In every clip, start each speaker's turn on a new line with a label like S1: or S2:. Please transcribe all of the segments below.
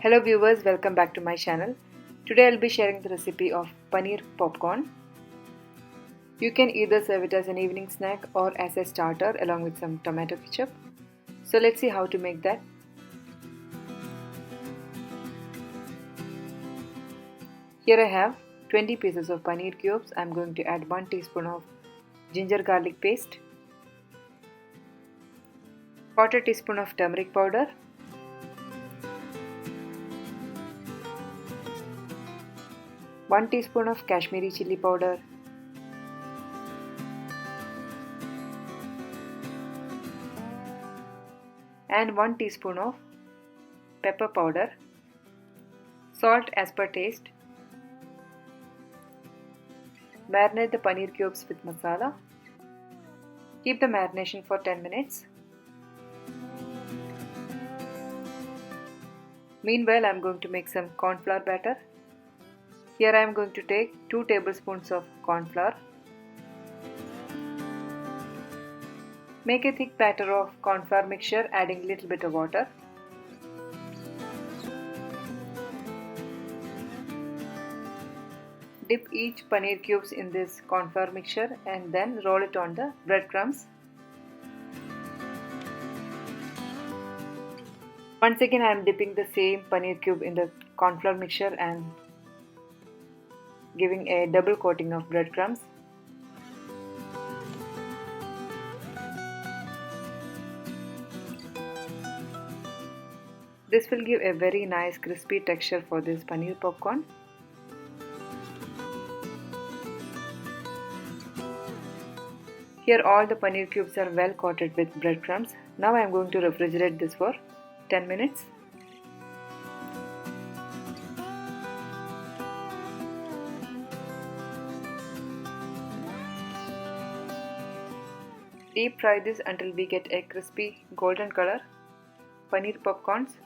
S1: Hello viewers, welcome back to my channel. Today I'll be sharing the recipe of paneer popcorn. You can either serve it as an evening snack or as a starter along with some tomato ketchup. So let's see how to make that. Here I have 20 pieces of paneer cubes. I'm going to add 1 teaspoon of ginger garlic paste, 1/4 teaspoon of turmeric powder, 1 teaspoon of Kashmiri chili powder, and 1 teaspoon of pepper powder, salt as per taste. Marinate the paneer cubes with masala. Keep the marination for 10 minutes. Meanwhile, I am going to make some corn flour batter. Here I am going to take 2 tablespoons of corn flour. Make a thick batter of corn flour mixture, adding a little bit of water. Dip each paneer cubes in this corn flour mixture and then roll it on the breadcrumbs. Once again I am dipping the same paneer cube in the corn flour mixture and giving a double coating of breadcrumbs. This will give a very nice crispy texture for this paneer popcorn. Here all the paneer cubes are well coated with breadcrumbs. Now I am going to refrigerate this for 10 minutes. Deep fry this until we get a crispy golden color paneer popcorns.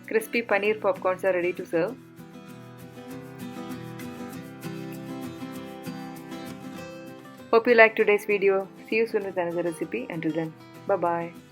S1: Crispy paneer popcorns are ready to serve. Hope you liked today's video. See you soon with another recipe. Until then, bye bye.